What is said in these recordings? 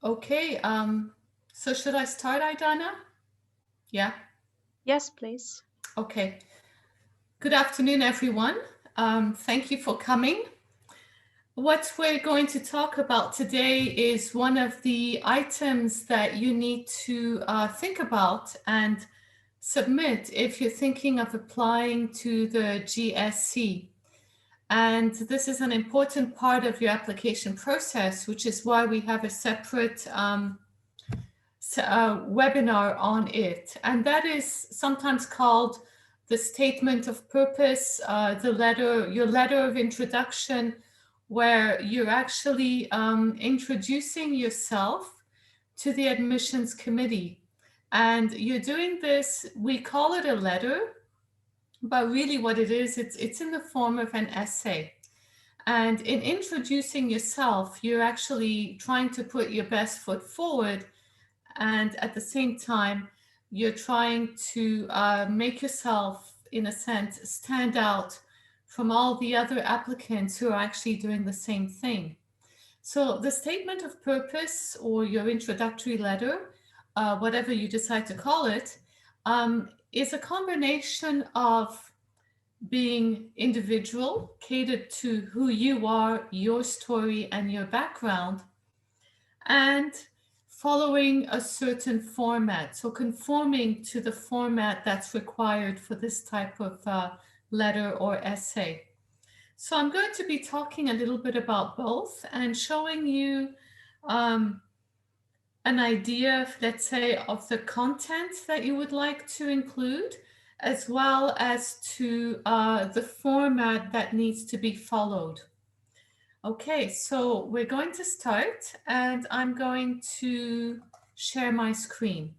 Okay, so should I start, Aidana? Yeah, Yes, please. okay. Good afternoon, everyone. Thank you for coming. What we're going to talk about today is one of the items that you need to think about and submit if you're thinking of applying to the GSC. And this is an important part of your application process, which is why we have a separate webinar on it. And that is sometimes called the statement of purpose, your letter of introduction, where you're actually introducing yourself to the admissions committee. And you're doing this, we call it a letter, but really what it is, it's in the form of an essay. And in introducing yourself, you're actually trying to put your best foot forward, and at the same time you're trying to make yourself, in a sense, stand out from all the other applicants who are actually doing the same thing. So the statement of purpose, or your introductory letter, whatever you decide to call it, is a combination of being individual, catered to who you are, your story and your background, and following a certain format, so conforming to the format that's required for this type of letter or essay. So I'm going to be talking a little bit about both and showing you an idea, let's say, of the content that you would like to include, as well as to the format that needs to be followed. Okay, so we're going to start, and I'm going to share my screen.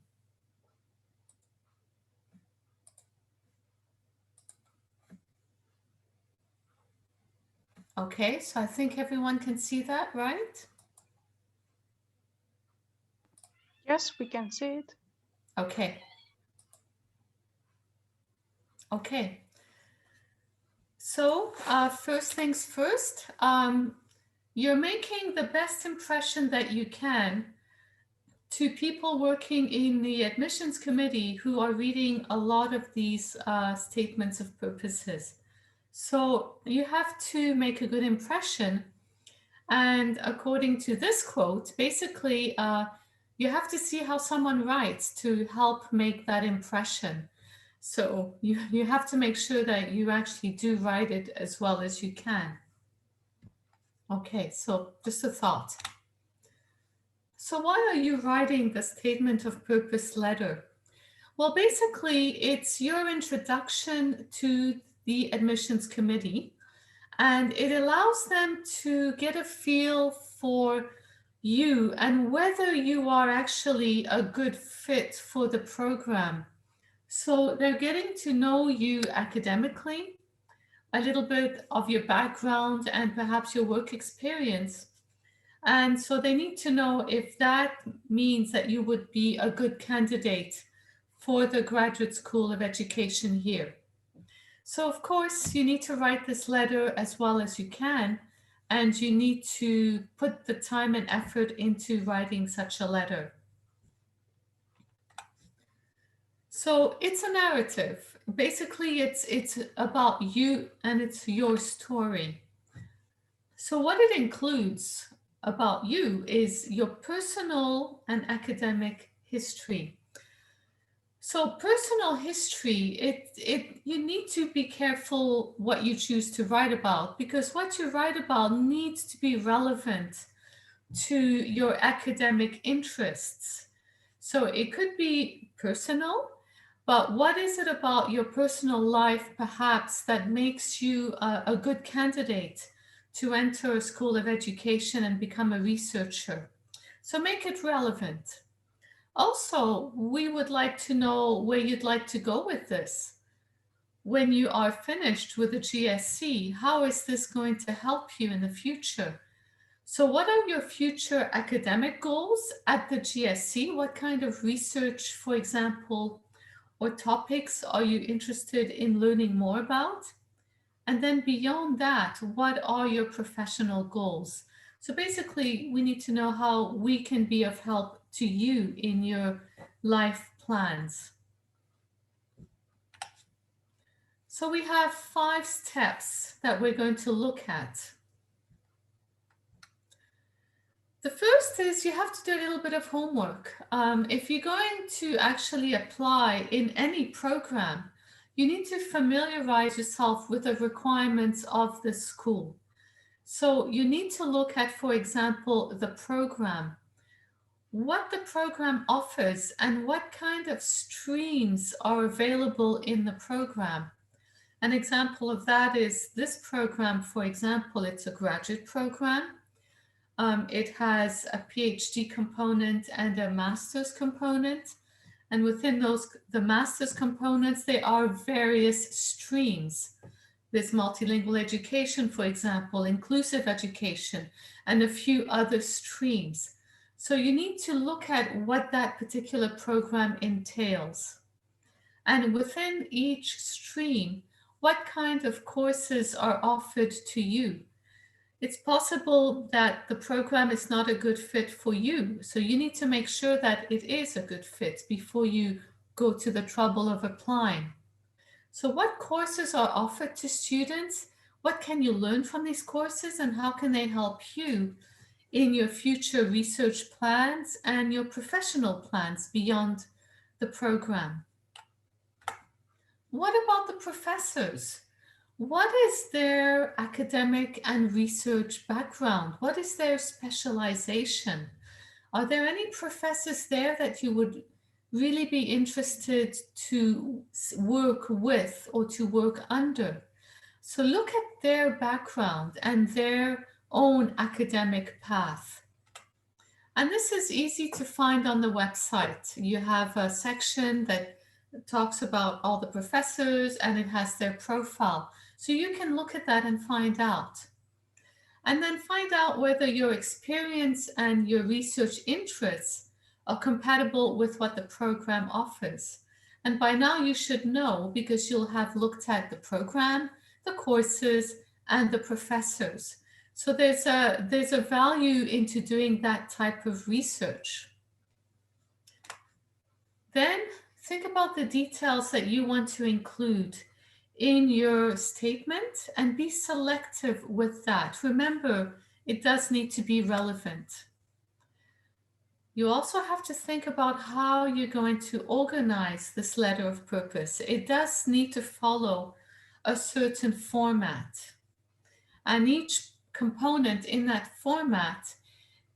Okay, so I think everyone can see that, right? Yes, we can see it. Okay. Okay. So first things first, you're making the best impression that you can to people working in the admissions committee who are reading a lot of these statements of purposes. So you have to make a good impression. And according to this quote, basically, you have to see how someone writes to help make that impression. So you have to make sure that you actually do write it as well as you can. Okay, so just a thought. So why are you writing the statement of purpose letter? Well, basically, it's your introduction to the admissions committee, and it allows them to get a feel for you and whether you are actually a good fit for the program. So they're getting to know you academically, a little bit of your background and perhaps your work experience. And so they need to know if that means that you would be a good candidate for the Graduate School of Education here. So, of course, you need to write this letter as well as you can, and you need to put the time and effort into writing such a letter. So it's a narrative. Basically, it's about you and it's your story. So what it includes about you is your personal and academic history. So personal history, you need to be careful what you choose to write about, because what you write about needs to be relevant to your academic interests. So it could be personal, but what is it about your personal life perhaps that makes you a good candidate to enter a school of education and become a researcher? So make it relevant. Also, we would like to know where you'd like to go with this. When you are finished with the GSC, how is this going to help you in the future? So what are your future academic goals at the GSC? What kind of research, for example, or topics are you interested in learning more about? And then beyond that, what are your professional goals? So basically, we need to know how we can be of help to you in your life plans. So we have 5 steps that we're going to look at. The first is you have to do a little bit of homework. If you're going to actually apply in any program, you need to familiarize yourself with the requirements of the school. So you need to look at, for example, the program, what the program offers and what kind of streams are available in the program. An example of that is this program, for example, it's a graduate program. It has a PhD component and a master's component. And within the master's components, there are various streams. There's multilingual education, for example, inclusive education, and a few other streams. So you need to look at what that particular program entails. And within each stream, what kind of courses are offered to you? It's possible that the program is not a good fit for you. So you need to make sure that it is a good fit before you go to the trouble of applying. So what courses are offered to students? What can you learn from these courses and how can they help you in your future research plans and your professional plans beyond the program? What about the professors? What is their academic and research background? What is their specialization? Are there any professors there that you would really be interested to work with or to work under? So look at their background and their own academic path. And this is easy to find on the website. You have a section that talks about all the professors and it has their profile. So you can look at that and find out. And then find out whether your experience and your research interests are compatible with what the program offers. And by now you should know because you'll have looked at the program, the courses, and the professors. So there's a value into doing that type of research. Then think about the details that you want to include in your statement and be selective with that. Remember, it does need to be relevant. You also have to think about how you're going to organize this letter of purpose. It does need to follow a certain format. And each component in that format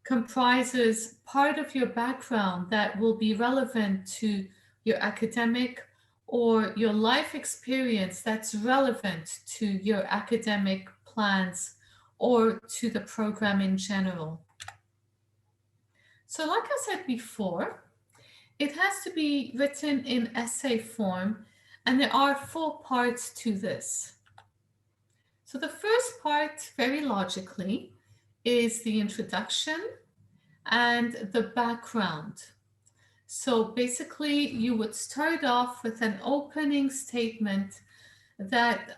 comprises part of your background that will be relevant to your academic or your life experience that's relevant to your academic plans or to the program in general. So like I said before, it has to be written in essay form, and there are 4 parts to this. So the first part, very logically, is the introduction and the background. So basically, you would start off with an opening statement that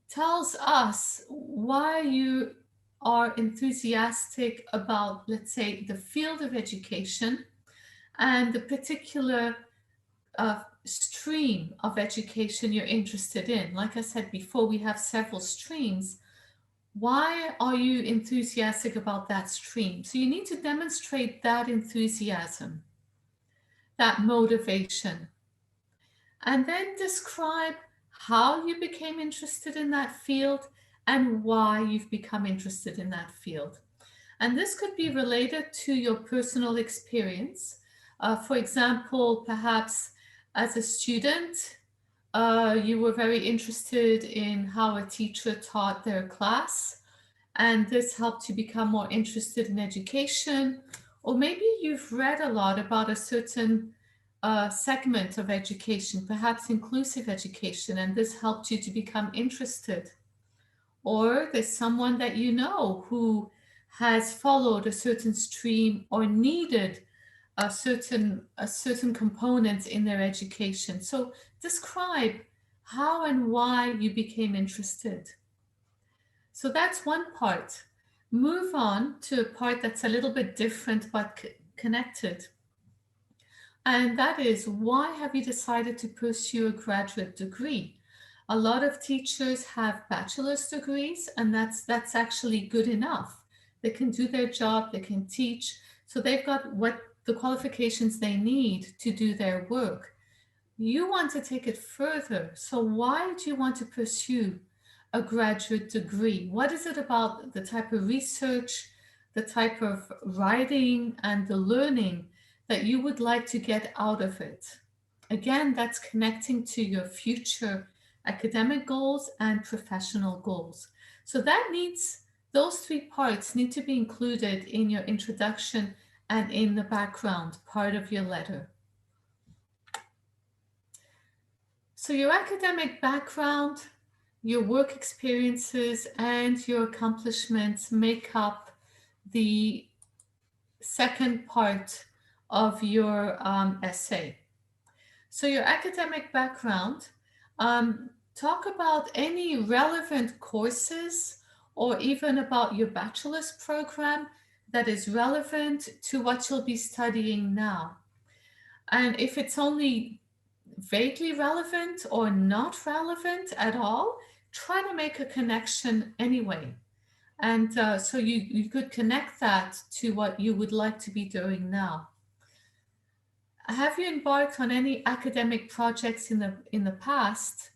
tells us why you are enthusiastic about, let's say, the field of education and the particular stream of education you're interested in. Like I said before, we have several streams. Why are you enthusiastic about that stream? So you need to demonstrate that enthusiasm, that motivation, and then describe how you became interested in that field and why you've become interested in that field. And this could be related to your personal experience. For example, perhaps as a student, you were very interested in how a teacher taught their class, and this helped you become more interested in education. Or maybe you've read a lot about a certain segment of education, perhaps inclusive education, and this helped you to become interested. Or there's someone that you know who has followed a certain stream or needed a certain components in their education. So describe how and why you became interested. So that's one part. move on to a part that's a little bit different but connected. And that is, why have you decided to pursue a graduate degree? A lot of teachers have bachelor's degrees, and that's actually good enough. They can do their job, they can teach, so they've got what the qualifications they need to do their work. You want to take it further. So why do you want to pursue a graduate degree? What is it about the type of research, the type of writing, and the learning that you would like to get out of it? Again, that's connecting to your future academic goals and professional goals. So those three parts need to be included in your introduction and in the background part of your letter. So your academic background, your work experiences, and your accomplishments make up the second part of your essay. So your academic background, talk about any relevant courses or even about your bachelor's program that is relevant to what you'll be studying now. And if it's only vaguely relevant or not relevant at all, try to make a connection anyway. And so you could connect that to what you would like to be doing now. Have you embarked on any academic projects in the past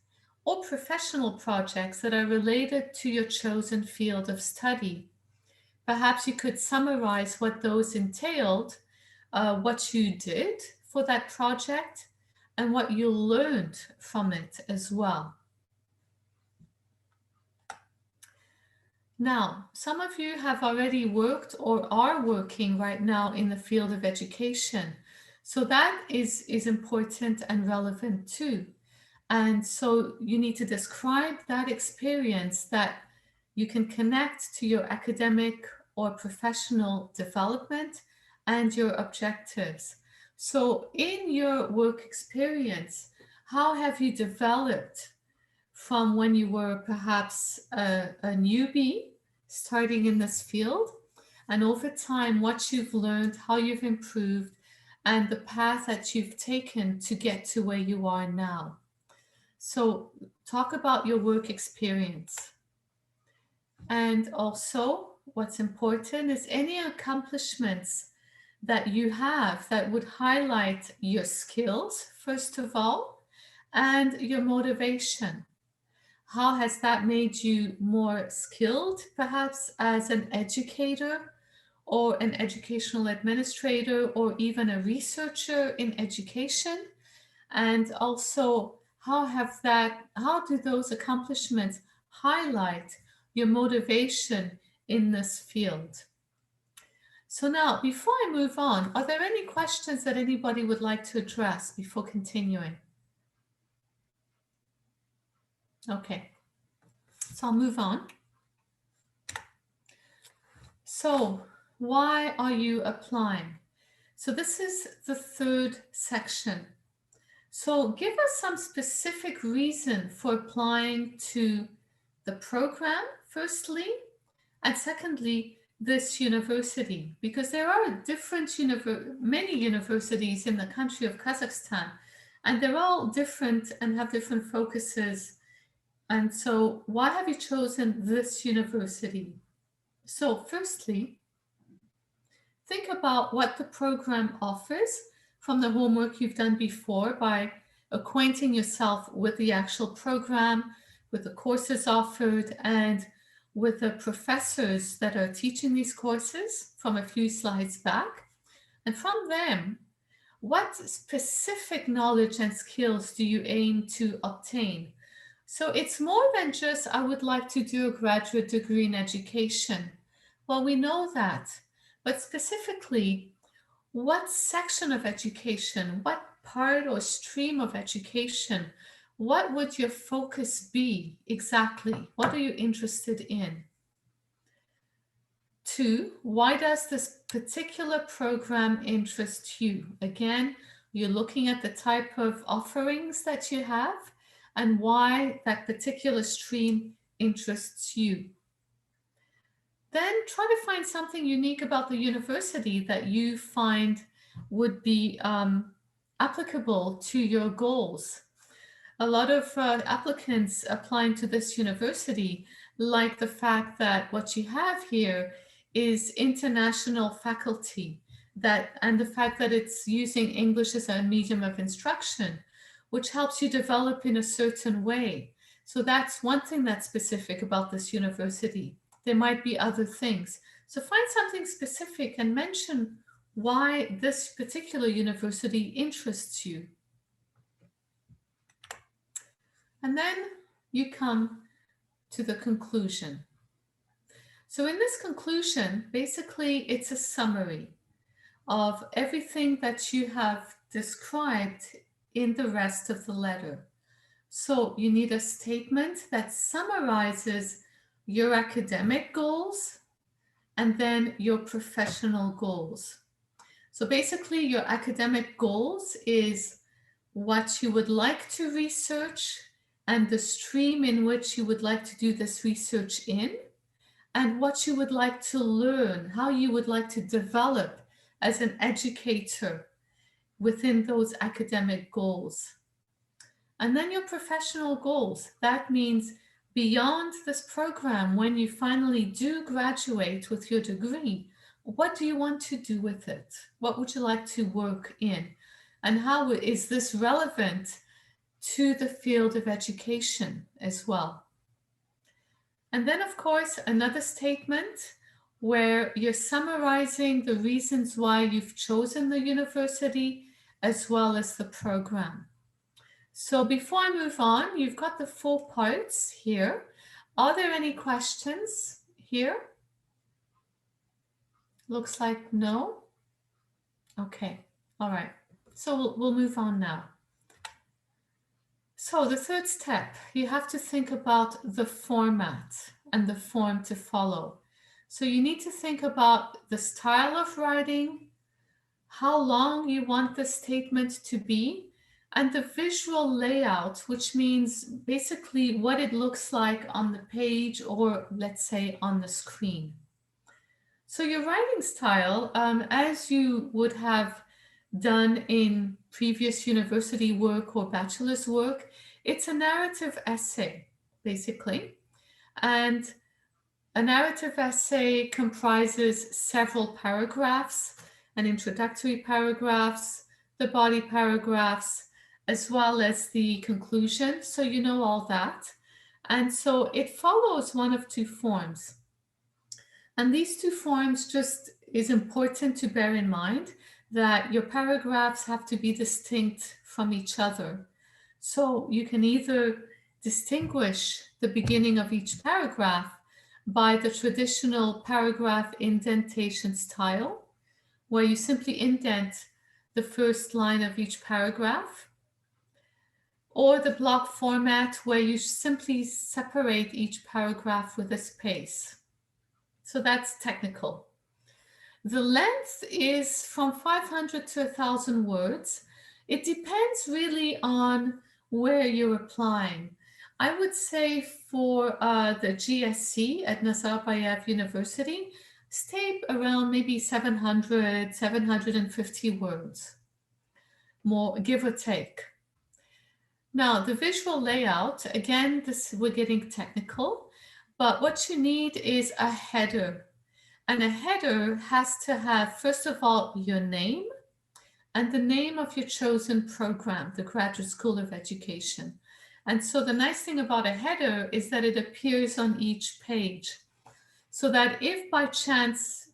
or professional projects that are related to your chosen field of study? Perhaps you could summarize what those entailed, what you did for that project, and what you learned from it as well. Now, some of you have already worked or are working right now in the field of education. So that is important and relevant too. And so you need to describe that experience that you can connect to your academic or professional development and your objectives. So in your work experience, how have you developed from when you were perhaps a newbie starting in this field, and over time, what you've learned, how you've improved, and the path that you've taken to get to where you are now? So talk about your work experience. And also, what's important is any accomplishments that you have that would highlight your skills, first of all, and your motivation. How has that made you more skilled, perhaps as an educator or an educational administrator or even a researcher in education? And also, how do those accomplishments highlight your motivation in this field? So now, before I move on, are there any questions that anybody would like to address before continuing? Okay, so I'll move on. So why are you applying? So this is the third section. So give us some specific reason for applying to the program, firstly, and secondly, this university, because there are many universities in the country of Kazakhstan, and they're all different and have different focuses. And so why have you chosen this university? So firstly, think about what the program offers from the homework you've done before by acquainting yourself with the actual program, with the courses offered, and with the professors that are teaching these courses from a few slides back. And from them, what specific knowledge and skills do you aim to obtain? So it's more than just, I would like to do a graduate degree in education. Well, we know that, but specifically, what section of education, what part or stream of education, what would your focus be exactly? What are you interested in? 2, why does this particular program interest you? Again, you're looking at the type of offerings that you have and why that particular stream interests you. Then try to find something unique about the university that you find would be applicable to your goals. A lot of applicants applying to this university like the fact that what you have here is international faculty, that and the fact that it's using English as a medium of instruction, which helps you develop in a certain way. So that's one thing that's specific about this university. There might be other things. So find something specific and mention why this particular university interests you. And then you come to the conclusion. So in this conclusion, basically it's a summary of everything that you have described in the rest of the letter. So you need a statement that summarizes your academic goals and then your professional goals. So basically your academic goals is what you would like to research and the stream in which you would like to do this research in, and what you would like to learn, how you would like to develop as an educator within those academic goals. And then your professional goals. That means beyond this program, when you finally do graduate with your degree, what do you want to do with it? What would you like to work in? And how is this relevant to the field of education as well? And then, of course, another statement where you're summarizing the reasons why you've chosen the university as well as the program. So before I move on, you've got the 4 parts here. Are there any questions here? Looks like no. Okay, all right. So we'll move on now. So the third step, you have to think about the format and the form to follow. So you need to think about the style of writing, how long you want the statement to be, and the visual layout, which means basically what it looks like on the page or let's say on the screen. So your writing style, as you would have done in previous university work or bachelor's work, it's a narrative essay, basically. And a narrative essay comprises several paragraphs, an introductory paragraphs, the body paragraphs, as well as the conclusion. So you know all that. And so it follows one of 2 forms. And these 2 forms just is important to bear in mind that your paragraphs have to be distinct from each other. So you can either distinguish the beginning of each paragraph by the traditional paragraph indentation style, where you simply indent the first line of each paragraph, or the block format where you simply separate each paragraph with a space. So that's technical. The length is from 500 to 1,000 words. It depends really on where you're applying. I would say for the GSC at Nazarbayev University, stay around maybe 700, 750 words, more give or take. Now, the visual layout, again, we're getting technical, but what you need is a header. And a header has to have, first of all, your name and the name of your chosen program, the Graduate School of Education. And so the nice thing about a header is that it appears on each page. So that if by chance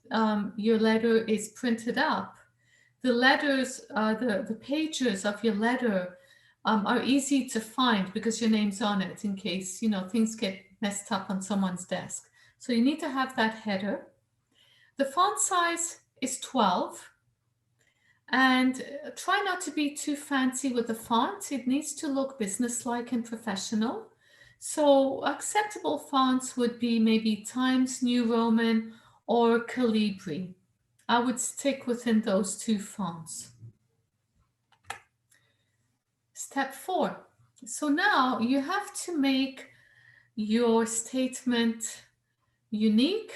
your letter is printed up, the letters, the pages of your letter are easy to find because your name's on it in case, things get messed up on someone's desk. So you need to have that header. The font size is 12, and try not to be too fancy with the font. It needs to look businesslike and professional. So acceptable fonts would be maybe Times New Roman or Calibri. I would stick within those 2 fonts. Step 4. So now you have to make your statement unique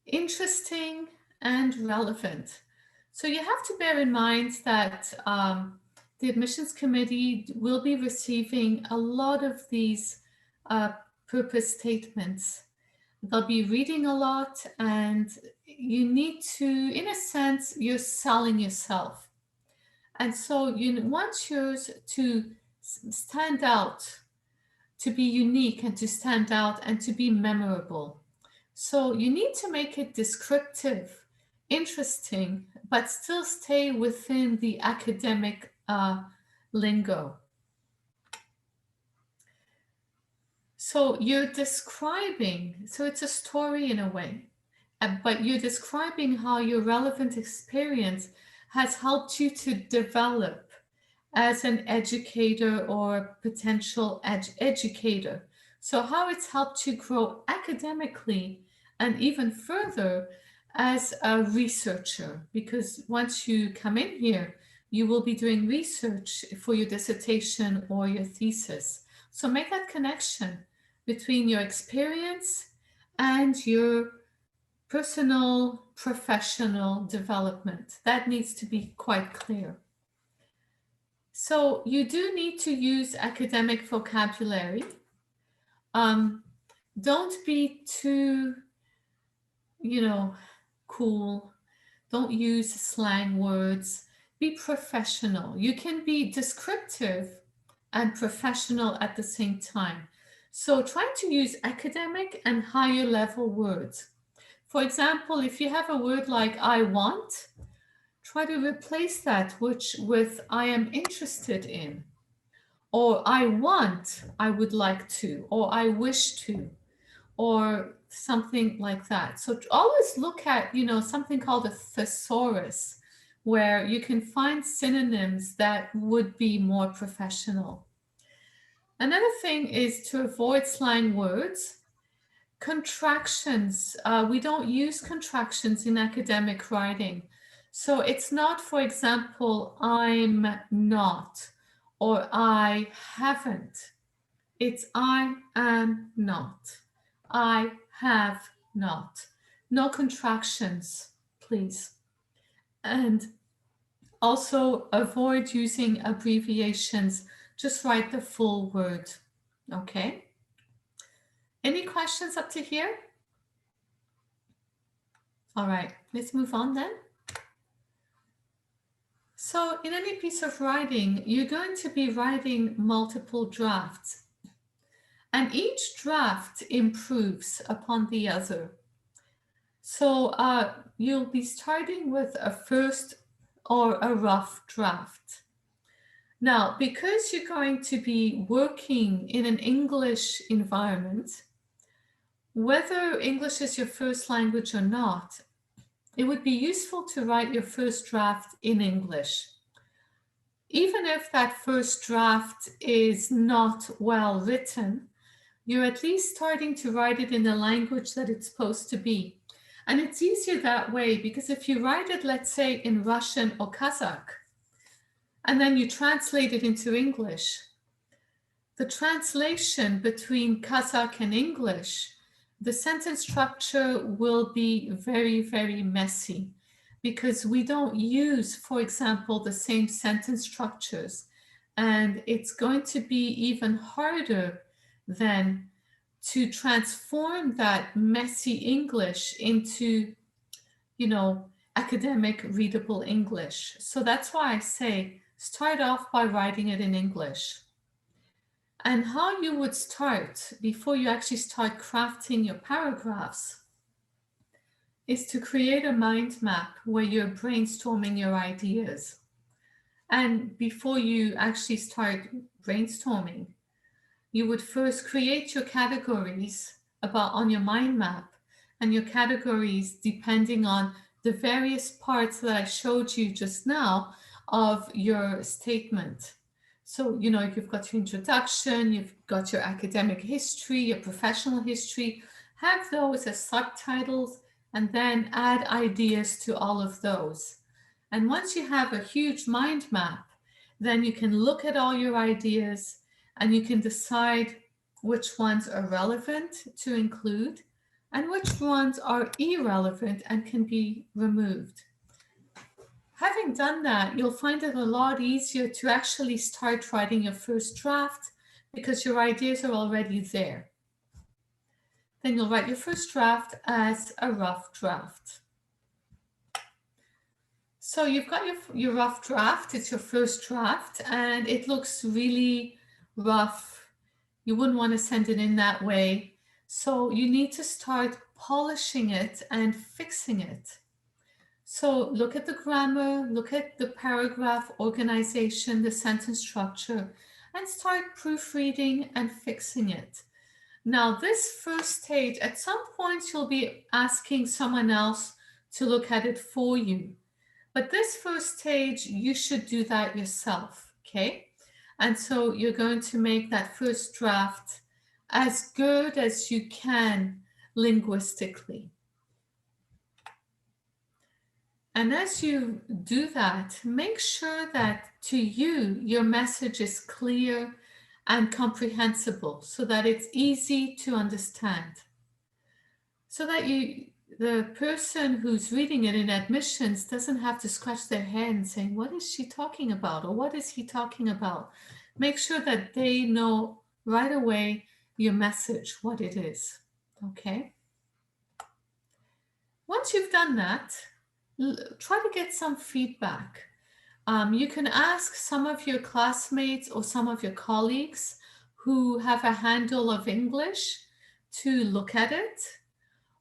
interesting, and relevant. So you have to bear in mind that the admissions committee will be receiving a lot of these uh, purpose statements. They'll be reading a lot, and you need to, in a sense, you're selling yourself. And so you want yours to stand out, to be unique and to stand out and to be memorable. So you need to make it descriptive, interesting, but still stay within the academic lingo. So you're describing, so it's a story in a way, but you're describing how your relevant experience has helped you to develop as an educator or potential educator. So, how it's helped you grow academically and even further as a researcher, because once you come in here, you will be doing research for your dissertation or your thesis. So, make that connection between your experience and your personal professional development. That needs to be quite clear. So you do need to use academic vocabulary. Don't be too, cool. Don't use slang words. Be professional. You can be descriptive and professional at the same time. So try to use academic and higher level words. For example, if you have a word like I want, try to replace that with I am interested in, or I want, I would like to, or I wish to, or something like that. So always look at, something called a thesaurus, where you can find synonyms that would be more professional. Another thing is to avoid slang words. Contractions. We don't use contractions in academic writing. So it's not, for example, I'm not or I haven't. It's I am not. I have not. No contractions, please. And also avoid using abbreviations. Just write the full word. Okay? Any questions up to here? All right, let's move on then. So in any piece of writing, you're going to be writing multiple drafts, and each draft improves upon the other. So you'll be starting with a first or a rough draft. Now, because you're going to be working in an English environment, whether English is your first language or not, it would be useful to write your first draft in English. Even if that first draft is not well written, you're at least starting to write it in the language that it's supposed to be. And it's easier that way because if you write it, let's say, in Russian or Kazakh, and then you translate it into English, the translation between Kazakh and English, the sentence structure will be very, very messy because we don't use, for example, the same sentence structures. And it's going to be even harder then to transform that messy English into, academic readable English. So that's why I say start off by writing it in English. And how you would start before you actually start crafting your paragraphs is to create a mind map where you're brainstorming your ideas. And before you actually start brainstorming, you would first create your categories on your mind map, and your categories depending on the various parts that I showed you just now of your statement. So, you've got your introduction, you've got your academic history, your professional history, have those as subtitles, and then add ideas to all of those. And once you have a huge mind map, then you can look at all your ideas and you can decide which ones are relevant to include and which ones are irrelevant and can be removed. Having done that, you'll find it a lot easier to actually start writing your first draft because your ideas are already there. Then you'll write your first draft as a rough draft. So you've got your rough draft, it's your first draft, and it looks really rough. You wouldn't want to send it in that way. So you need to start polishing it and fixing it. So look at the grammar, look at the paragraph organization, the sentence structure, and start proofreading and fixing it. Now, this first stage, at some point, you'll be asking someone else to look at it for you. But this first stage, you should do that yourself, okay? And so you're going to make that first draft as good as you can linguistically. And as you do that, make sure that to you, your message is clear and comprehensible so that it's easy to understand. So that the person who's reading it in admissions doesn't have to scratch their head and saying, what is she talking about? Or what is he talking about? Make sure that they know right away your message, what it is, okay? Once you've done that, try to get some feedback. You can ask some of your classmates or some of your colleagues who have a handle of English to look at it,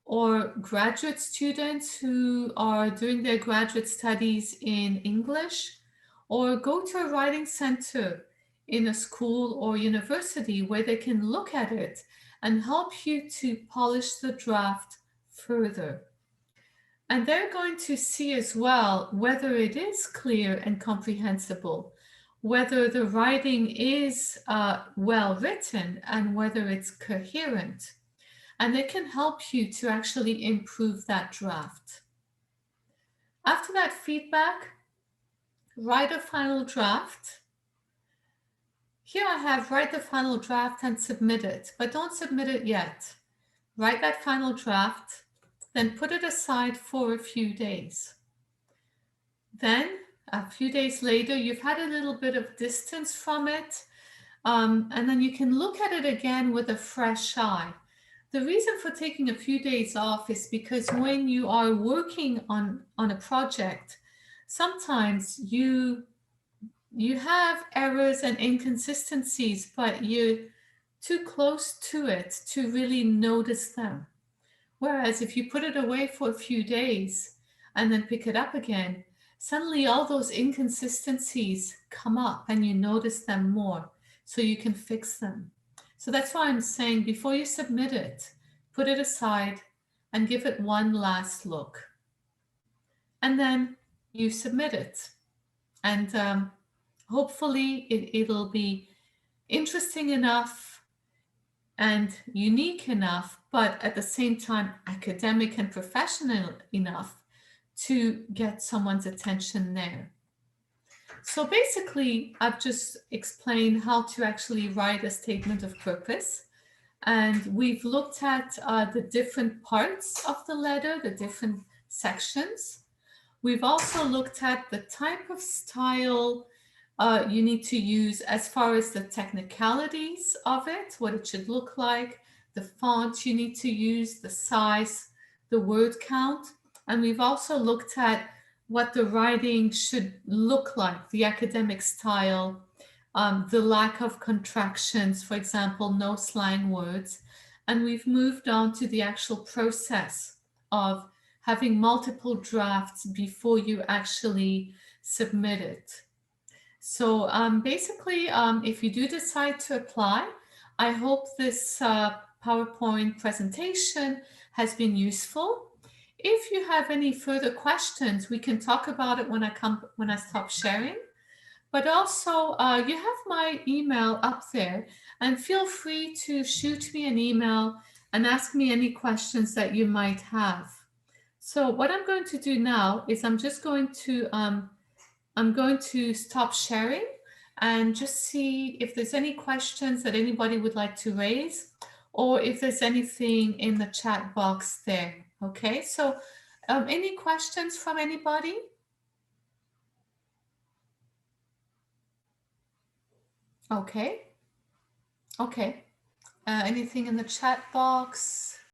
or graduate students who are doing their graduate studies in English, or go to a writing center in a school or university where they can look at it and help you to polish the draft further. And they're going to see as well whether it is clear and comprehensible, whether the writing is well written, and whether it's coherent. And they can help you to actually improve that draft. After that feedback, write a final draft. Here I have write the final draft and submit it, but don't submit it yet. Write that final draft, then put it aside for a few days. Then, a few days later, you've had a little bit of distance from it, and then you can look at it again with a fresh eye. The reason for taking a few days off is because when you are working on a project, sometimes you have errors and inconsistencies, but you're too close to it to really notice them. Whereas if you put it away for a few days and then pick it up again, suddenly all those inconsistencies come up and you notice them more, so you can fix them. So that's why I'm saying before you submit it, put it aside and give it one last look. And then you submit it. And hopefully it'll be interesting enough and unique enough, but at the same time academic and professional enough to get someone's attention there. So basically, I've just explained how to actually write a statement of purpose. And we've looked at the different parts of the letter, the different sections. We've also looked at the type of style you need to use as far as the technicalities of it, what it should look like, the font you need to use, the size, the word count. And we've also looked at what the writing should look like, the academic style, the lack of contractions, for example, no slang words. And we've moved on to the actual process of having multiple drafts before you actually submit it. So basically, if you do decide to apply, I hope this PowerPoint presentation has been useful. If you have any further questions, we can talk about it when I stop sharing. But also, you have my email up there, and feel free to shoot me an email and ask me any questions that you might have. So what I'm going to do now is I'm going to stop sharing and just see if there's any questions that anybody would like to raise, or if there's anything in the chat box there. Okay, so any questions from anybody? Okay. Okay. Anything in the chat box?